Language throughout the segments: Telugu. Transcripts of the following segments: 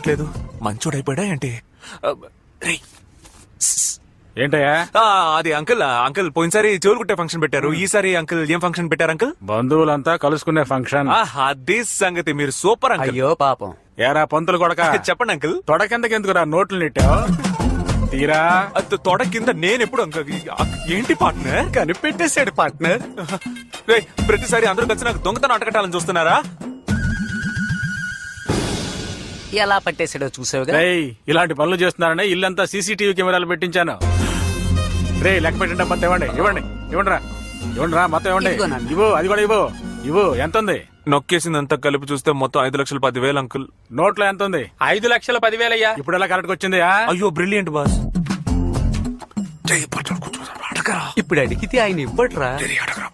మాట్లాడట్లేదు. మంచోడైపోయాడా ఏంటి? రేయ్, ఏంటయ్యా? అది అంకుల్ అంకుల్ పోయినసారి చెవులు కుట్టే ఫంక్షన్ పెట్టారు. ఈసారి అంకుల్ ఏం ఫంక్షన్ పెట్టారు అంకుల్? బంధువులంతా కలుసుకునే ఫంక్షన్. అదే సంగతి. మీరు సూపర్ అంకుల్. అయ్యో పాపం. ఏరా పంతులు కొడక, చెప్పండి అంకుల్. తొడ కిందకెందుకురా నోట్లు నెట్టావు? తీరా తొడ కింద నేను ఎప్పుడు అంకుల్? ఏంటి పార్ట్నర్? కనిపెట్టేశాడు పార్ట్నర్. రేయ్, ప్రతిసారి అందరూ కలిసి నాకు దొంగతనం అటకట్టాలని చూస్తున్నారా? ఎలా పట్టేశాడో చూసావుగా. రేయ్, ఇలాంటి పనులు చేస్తున్నారని ఇల్లంతా సీసీటీవీ కెమెరాలు పెట్టించాను. రే లెక్క పెట్టండి. మొత్తం ఇవ్వండి ఇవ్వండి ఇవ్వండి రా మొత్తం ఇవ్వండి. ఇదిగో నాన్న. ఇవ్వు, అది కూడా ఇవ్వు. ఎంత ఉంది? నొక్కేసిందంతా కలిపి చూస్తే మొత్తం 5,10,000 అంకుల్. నోట్లో ఎంత ఉంది? 5,10,000 అయ్యా. ఇప్పుడు ఎలా కరెక్ట్ వచ్చింది? అయ్యో బ్రిలియంట్ బాస్. ఇప్పుడు అడిగితే ఆయన ఇవ్వట్రా.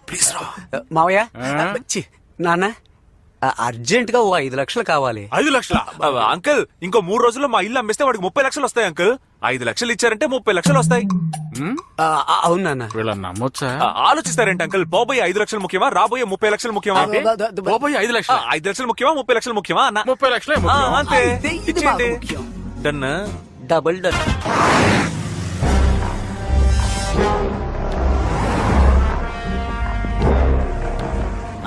ప్లీజ్ రా మావయ్య, ఆ? ఛీ, నాన్న అర్జెంట్ గా ఓ 5 లక్షలు కావాలి. 5 లక్షల? అంకుల్, ఇంకో 3 రోజుల్లో మా ఇల్లు అమ్మేస్తే వాడికి 30 లక్షలు వస్తాయి అంకుల్. 5 లక్షలు ఇచ్చారంటే 30 లక్షలు వస్తాయి. అవును నాన్న. వీళ్ళని నమ్మొచ్చా? ఆలోచిస్తారేంటి అంకుల్? పోబోయే 5 లక్షలు ముఖ్యమా, రాబోయే 30 లక్షలు ముఖ్యమా? పోయి 5 లక్షలు. 5 లక్షలు ముఖ్యమా, 30 లక్షలు ముఖ్యమా అన్న? 30 లక్షలే అంతే. ఇది బాగా ఇచ్చేయండి. ముఖ్యం. డన్. Double done.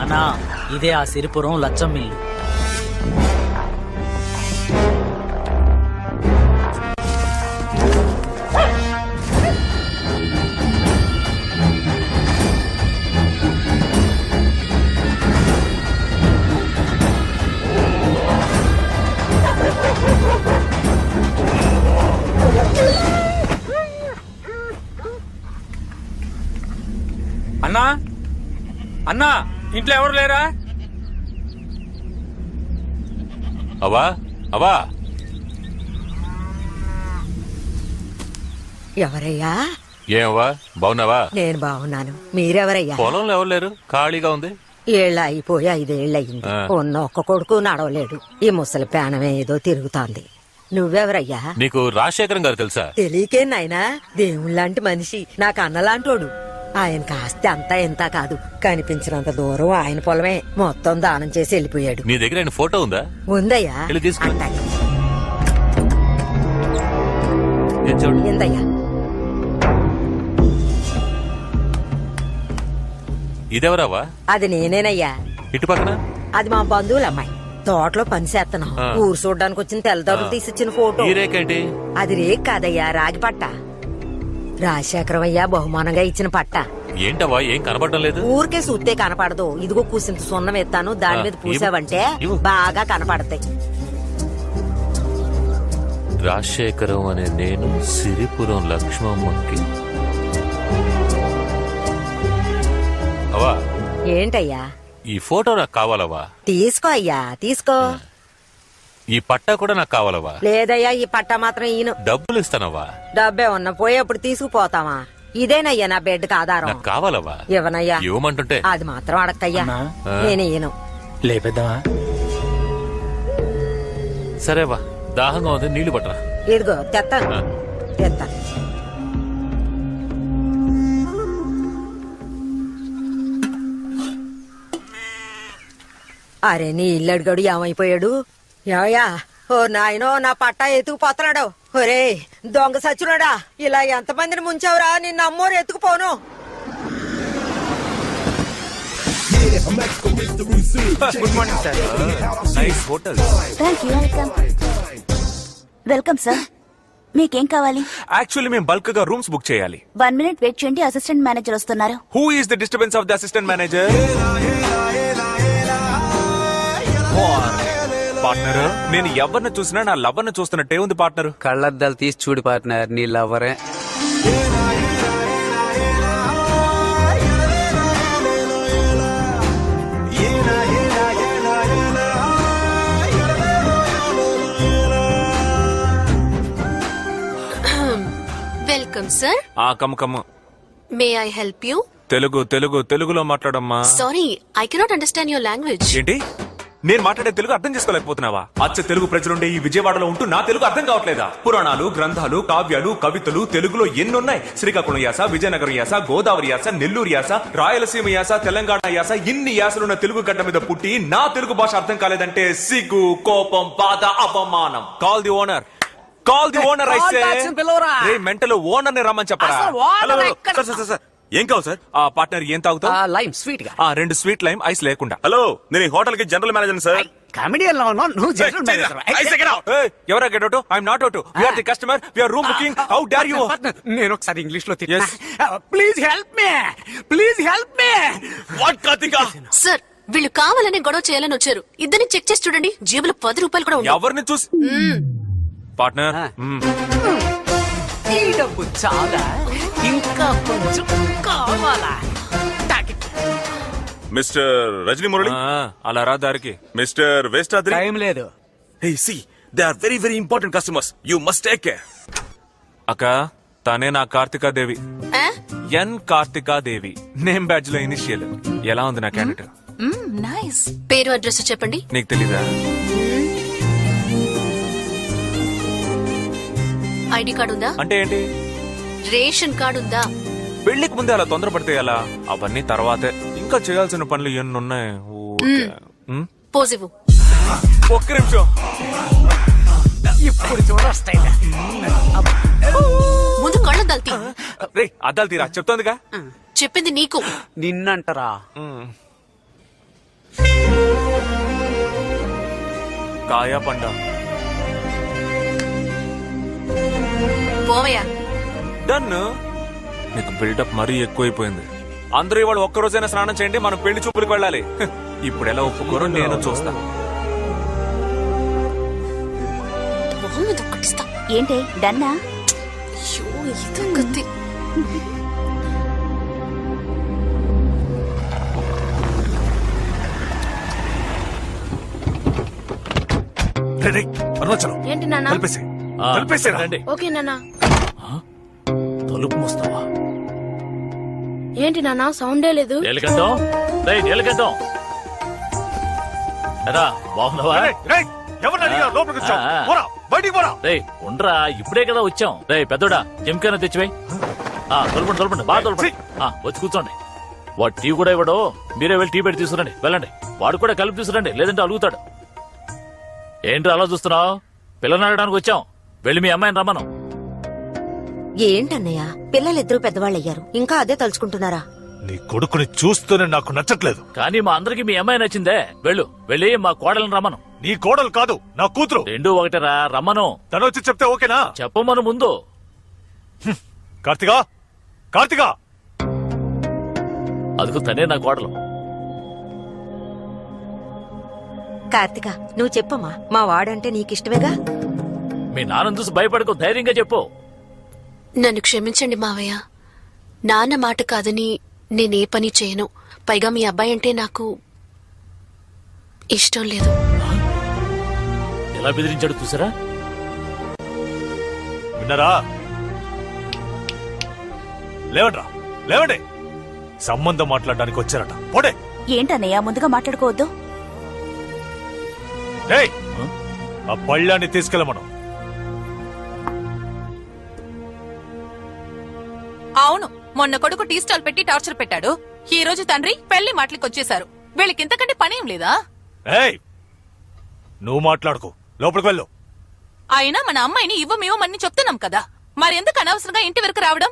అన్నా, ఇదే ఆ సిరిపురం లచ్చం మిల్లు. అన్నా, అన్నా, ఇంట్లో ఎవరు లేరా? అవా అవా, ఎవరయ్యా? ఏమవా బాగున్నావా? నేను బాగున్నాను. మీరెవరయ్యా? పొలంలో ఎవరు లేరు, ఖాళీగా ఉంది. ఏళ్ళు అయిపోయి 5 ఏళ్ళయింది. ఉన్న ఒక్క కొడుకు నడవలేడు. ఈ ముసలి పేనమే ఏదో తిరుగుతాంది. నువ్వెవరయ్యా? నీకు రాజశేఖరం గారు తెలుసా? తెలియకే నాయనా, దేవుళ్ళంటి మనిషి, నాకు అన్నలాంటోడు. ఆయన కాస్త అంతా ఎంత కాదు, కనిపించినంత దూరం ఆయన పొలమే. మొత్తం దానం చేసి వెళ్ళిపోయాడు. నీ దగ్గర ఆయన ఫోటో ఉందా? ఉందయ్యా. వెళ్ళి తీసుకో. అట్టాగే. ఏం చూడు. ఏందయ్యా? ఇదెవరావా? అది నేనేనయ్యా. ఇటు పక్కన అది మా బంధువుల అమ్మాయి. తోటలో పని చేస్తున్నాం. ఊరు చూడడానికి వచ్చిన తెల్లదొరలు తీసిచ్చిన ఫోటో. ఈ రేకేంటి? అది రేక్ కాదయ్యా, రాగి పట్ట. రాజశేఖరం అయ్యా బహుమానంగా ఇచ్చిన పట్ట. ఏంటవా, ఏం కనబడడం లేదు? ఊరికే చూస్తే కనపడదు. ఇదిగో కూసింత సున్నం ఎత్తాను, దాని మీద పూసావంటే ఇవ్వు. బాగా కనపడతాయి. రాజశేఖరం అనే నేను సిరిపురం లక్ష్మమ్మకి. అవా, ఏంటయ్యా? ఈ ఫోటో నాకు కావాలవా? తీసుకో అయ్యా, తీసుకో. ఈ పట్టా కూడా నాకు కావాలవా? లేదయ్యా, ఈ పట్ట మాత్రం ఈయన. డబ్బులు ఇస్తానవా? డబ్బే ఉన్న పోయేప్పుడు తీసుకుపోతావా? ఇదేనయ్యా నా బెడ్కి ఆధారం. నాకు కావాలవా? ఇవ్వనయ్యా. ఇవ్వమంటుంటే అది మాత్రం అడక్కయ్యా. నేను ఈయను. లేపేద్దామా? సరేవా, దాహంగా ఉంది, నీళ్లు పట్టరా. ఇదిగో తెత్తాను, తెత్తాను. అరే, నీ ఇల్లు అడిగాడు ఏమైపోయాడు? ఏమయ్యా? ఓ నాయనో, నా పట్టా ఎత్తుకుపోతున్నాడు. ఒరే దొంగ సచ్చునాడా, ఇలా ఎంతమందిని ముంచావురా? నిన్ను అమ్మోరు ఎత్తుకుపోను. Good morning sir. Nice hotel. Thank you. Welcome sir. మీకేం కావాలి? యాక్చువల్లీ మేము బల్క్ గా రూమ్స్ బుక్ చేయాలి. 1 మినిట్ వెయిట్ చేయండి, అసిస్టెంట్ మేనేజర్ వస్తున్నారు. Who is the disturbance of the assistant manager? Partner, నేను ఎవరిని చూసినా నా లవ్వర్ని చూస్తున్నట్టే ఉంది పార్ట్నర్. కళ్ళద్దాలు తీసి చూడు పార్ట్నర్, నీ లవ్వరే. Welcome sir. Come come. May I help you? తెలుగులో మాట్లాడమ్మా. Sorry, I cannot understand your language. ఏంటి? నేను మాట్లాడే తెలుగు అర్థం చేసుకోలేకపోతున్నావా? అచ్చ తెలుగు ప్రజలుండే ఈ విజయవాడలో ఉంటూ నా తెలుగు అర్థం కావట్లేదా? పురాణాలు, గ్రంథాలు, కావ్యాలు, కవితలు తెలుగులో ఎన్నున్నాయి. శ్రీకాకుళం యాస, విజయనగరం యాస, గోదావరి యాస, నెల్లూరు యాస, రాయలసీమ యాస, తెలంగాణ యాస, ఇన్ని యాసలున్న తెలుగు గడ్డ మీద పుట్టి నా తెలుగు భాష అర్థం కాలేదంటే సిగ్గు, కోపం, బాధ, అవమానం. Call the owner, call the owner. అయితే మెంటల్ ఓనర్ ని రమ్మని చెప్పరా? ఏం కావాలి సార్? ఆ పార్ట్నర్ ఏం తాగుతావు? లైమ్ స్వీట్ గా. 2 స్వీట్ లైమ్ ఐస్ లేకుండా. హలో, నేను ఈ హోటల్ కి జనరల్ మేనేజర్ సార్. కామెడియన్ లో ఉన్నావు నువ్వు, జనరల్ మేనేజర్. ఎవరా get out? I'm not out. We are the customer, we are room booking. How dare you? నేను ఒకసారి ఇంగ్లీష్ లో Yes. Please help me, please help me. What Karthika? Sir వీళ్ళు కావాలనే గొడవ చేయాలని వచ్చారు. ఇద్దరిని చెక్ చేసి చూడండి, జేబులో 10 రూపాయలు కూడా ఉన్నాయి. ఎవరిని చూసి? పార్ట్నర్, ఈ డబ్బు చాలా, ఇంకా కొంచెం కావాలా? మిస్టర్ రజనీ మురళి, అలా రా దారికి. మిస్టర్ వేస్టాద్రి. టైం లేదు. Hey, see, they are very, very important customers. You must take care. అక్క, తనే నా కార్తికాదేవి. ఆ? ఎన్ కార్తికాదేవి. నేమ్ బ్యాడ్జ్ లో ఇనిషియల్. ఎలా ఉంది నా క్యాండిడేట్? నైస్. పేరు అడ్రస్ చెప్పండి. నీకు తెలీదా? ఐడి కార్డు ఉందా? అంటే ఏంటి? రేషన్ కార్డు ఉందా? పెళ్లికి ముందే అలా తొందరపడితే ఎలా? అవన్నీ తర్వాతే. ఇంకా చేయాల్సిన పనులు ఎన్నున్నాయి. ఊరికే. పోజివ్. ఒక్క నిమిషం. ఇప్పుడు చూడొస్తాయి. ముందు కళ్ళు దల్తి. రే అద్దాలు తీరా, చెప్తోందిగా. చెప్పింది నీకు. నిన్నంటరా? కాయా పండ. పోవయ్యా. డన్. నీకు బిల్డప్ మరీ ఎక్కువైపోయింది. అందరూ ఇవాళ ఒక్కరోజైనా స్నానం చేయండి, మనం పెళ్లి చూపులకు వెళ్ళాలి. ఇప్పుడు ఎలా ఒప్పుకోరో నేను చూస్తా. మొహం మీద ఒక్కటిస్తా. ఏంటే డన్నా? అయ్యో, ఇదొక్కటి. ఏంటి నాన్న? రండి. ఓకే నాన్న. తలుపు మూస్తావా? ఏంటి నాన్న సౌండే లేదు? నీలకంఠం, రేయ్ నీలకంఠం. ఎరా, బాగున్నావా? రేయ్ ఉండరా, ఇప్పుడే కదా వచ్చాం. రేయ్ పెద్దోడా, జంకైనా తెచ్చిపోయి. తొలపండి బాగా తొలపండి. వచ్చి కూర్చోండి. వాడు టీ కూడా ఇవ్వడు, మీరే వెళ్ళి టీ పెట్టి తీసుకురండి. వెళ్ళండి. వాడు కూడా కలిపి తీసుకురండి, లేదంటే అలుగుతాడు. ఏంటి అలా చూస్తున్నావు? పిల్లలు అడగడానికి వచ్చాం. వెళ్ళి మీ అమ్మాయిని రమ్మను. ఏంటన్నయ్య, పిల్లలిద్దరూ పెద్దవాళ్ళయ్యారు, ఇంకా అదే తలుచుకుంటున్నారా? నీ కొడుకుని చూస్తూనే నాకు నచ్చట్లేదు. కానీ మా అందరికి మీ అమ్మాయి నచ్చిందే. వెళ్ళి మా కోడలను రమ్మను. నీ కోడలు కాదు, నా కూతురు. రెండూ ఒకటేరా, రమ్మను. తను వచ్చి చెప్తే ఓకేనా? చెప్పమను ముందు. కార్తికా, కార్తికా. అదిగో తనే నా కోడలు. కార్తిక, నువ్వు చెప్పమ్మా, మా వాడంటే నీకిష్టమేగా? మీ నాన్న చూసి భయపడకు, ధైర్యంగా చెప్పు. నన్ను క్షమించండి మావయ్య. నాన్న మాట కాదని నేనే పని చేయను. పైగా మీ అబ్బాయి అంటే నాకు ఇష్టం లేదు. ఎలా బెదిరించాడు చూసారా? విన్నారా? లేవండ్రా, లేవండి. సంబంధం మాట్లాడడానికి వచ్చారట. పోడే. ఏంటన్నయ్య ముందుగా మాట్లాడుకోవద్దు? ఏయ్, ఆ పళ్ళాన్ని తీసుకెళ్ళమను. అవును, మొన్న కొడుకు టీ స్టాల్ పెట్టి టార్చర్ పెట్టాడు. ఈ రోజు తండ్రి పెళ్లి మాటలకి వచ్చేశారు. వీళ్ళకి ఇంతకంటే పనేం లేదా? ఏయ్, నువ్వు మాట్లాడుకో, లోపలికి వెళ్ళు. అయినా మన అమ్మాయిని ఇవ్వమేమని చెప్తున్నాం కదా, మరెందుకు అనవసరంగా ఇంటి వరకు రావడం?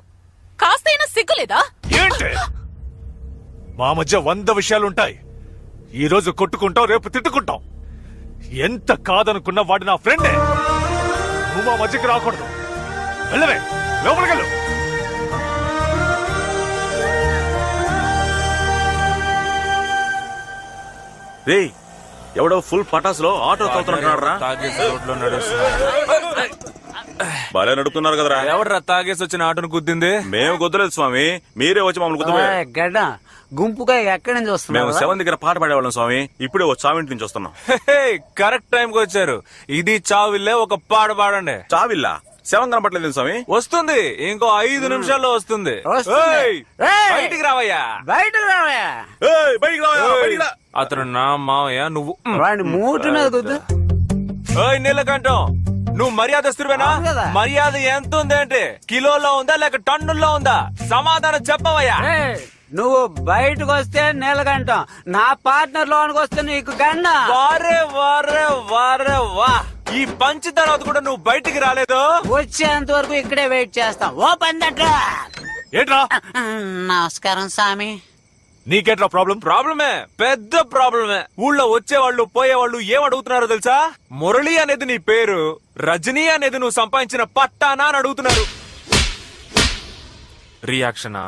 కాస్తైనా సిగ్గులేదా? ఏంటి? మా మధ్య 100 విషయాలుంటాయి. ఈ రోజు కొట్టుకుంటాం, రేపు తిట్టుకుంటాం. ఎంత కాదనుకున్నా వాడు నా ఫ్రెండే. నువ్వు మా మధ్యకి రాకూడదు. వెళ్ళవే, లోపలికి వెళ్ళు. రే, ఎవడో ఫుల్ పటాసులో ఆటో తోలుతున్నాడు రా. బాగా నడుపుతున్నారు కదరా. ఎవడరా తాగేసి వచ్చిన ఆటోను గుద్దింది? మేము గుద్దలేదు స్వామి, మీరే వచ్చి మమ్మల్ని గుద్దపోయారు. గడ్డ గుంపుగా ఎక్కడి నుంచి మేము వస్తున్నావు? 7 దగ్గర పాట పాడేవాళ్ళం స్వామి. ఇప్పుడే వచ్చి చావింటి నుంచి వస్తున్నాం. కరెక్ట్ టైం కి వచ్చారు. ఇది చావిల్లే, ఒక పాట పాడండి. చావిల్లా? 7 కనపట్లేదు స్వామి. వస్తుంది, ఇంకో 5 నిమిషాల్లో వస్తుంది. వస్తుంది. ఏయ్, బయటికి రావయ్యా. బయటకు రావయ్యా. ఏయ్, బయటికి రావయ్యా, బయటికి రా. అతను నా మావయ్య, నువ్వు వాడిని మూటు మీద కుద్దు. ఓయ్ నీలకంఠం, నువ్వు మర్యాదస్తుడివేనా? అవును కదా. మర్యాద ఎంత ఉందేంటి? కిలోలో ఉందా లేక టన్నుల్లో ఉందా? సమాధానం చెప్పవయ్యా. ఏయ్, నువ్వు బయటకు వస్తే నీలకంఠం, నా పార్ట్నర్ లోనికి వస్తే నీకు గండ. వారే వారే వారే వా, ఈ పంచి తర్వాత కూడా నువ్వు బయటికి రాలేదు. వచ్చేంత వరకు ఇక్కడే వెయిట్ చేస్తాం. ఓ పందట్రా. ఏంట్రా నమస్కారం స్వామి. నీకేంట్రా ప్రాబ్లం? ప్రాబ్లమే, పెద్ద ప్రాబ్లమే. ఊళ్ళో వచ్చేవాళ్ళు పోయేవాళ్ళు ఏం అడుగుతున్నారో తెలుసా? మురళి అనేది నీ పేరు, రజనీ అనేది నువ్వు సంపాదించిన పట్టానా అని అడుగుతున్నారు. రియాక్షనా?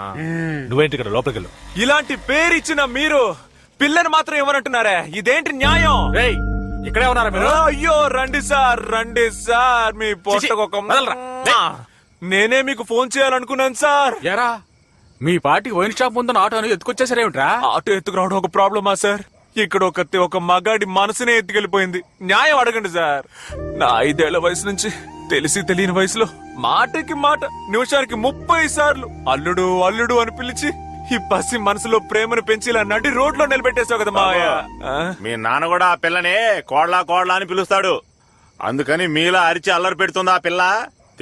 నువ్వేంటి ఇక్కడ లోపలికి వెళ్ళు. ఇలాంటి పేరు ఇచ్చిన మీరు పిల్లని మాత్రం ఇవ్వనంటున్నారే, ఇదేంటి న్యాయం? రేయ్ ఇక్కడే ఉన్నారా మీరు? అయ్యో రండి సార్, మీ పొట్టకొక వదలరా. నేనే మీకు ఫోన్ చేయాలనుకున్నాను సార్. ఎరా మీ పార్టీకి వైన్ షాప్ ముందున్న ఆటోని ఎత్తుకొచ్చేసారేమిట్రా? ఆటో ఎత్తుకురావడం ఒక ప్రాబ్లమా సార్? ఇక్కడ ఒక మగాడి మనసునే ఎత్తుకెళ్ళిపోయింది. న్యాయం అడగండి సార్. నా 5 ఏళ్ల వయసు నుంచి తెలిసి తెలియని వయసులో మాటకి మాట, నిమిషానికి 30 సార్లు అల్లుడు అల్లుడు అని పిలిచి ఈ పసి మనసులో ప్రేమను పెంచి ఇలా నడి రోడ్లో నిలబెట్టేశావు కదా మావయ్య. మీ నాన్న కూడా ఆ పిల్లని కోడ్లా కోడ్లా అని పిలుస్తాడు. అందుకని మీలా అరిచి అల్లరి పెడుతుంది ఆ పిల్ల.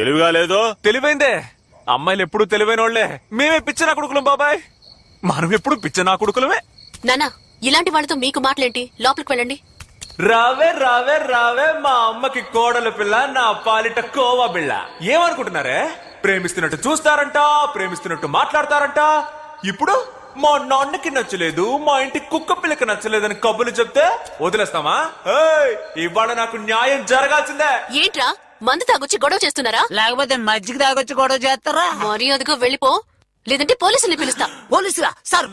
తెలివిగా లేదు. తెలివైందే. అమ్మాయిలు ఎప్పుడు తెలివైన వాళ్లే. మేమే పిచ్చనా కొడుకులం బాబాయ్, మనం ఎప్పుడు పిచ్చనా కొడుకులమే. నానా ఇలాంటి వాళ్ళతో మీకు మాటలేంటి? లోపలికి వెళ్ళండి. రావే రావే రావే మా అమ్మకి కోడల పిల్ల, నా పాలిట కోవా బిళ్ళ. ఏమనుకుంటున్నారే? ప్రేమిస్తున్నట్టు చూస్తారంట, ప్రేమిస్తున్నట్టు మాట్లాడతారంట. ఇప్పుడు మా నాన్నకి నచ్చలేదు, మా ఇంటి కుక్క పిల్లకి నచ్చలేదని కబుర్లు చెప్తే వదిలేస్తామా? ఏయ్, ఇవాళ నాకు న్యాయం జరగాల్సిందే. ఏంట్రా మందు తాగొచ్చి గొడవ చేస్తున్నారా? లేకపోతే మజ్జిగ తాగొచ్చి గొడవ చేస్తారా? మర్యాదగా వెళ్ళిపో, లేదంటే పోలీసుల్ని పిలుస్తా. పోలీసులా? సార్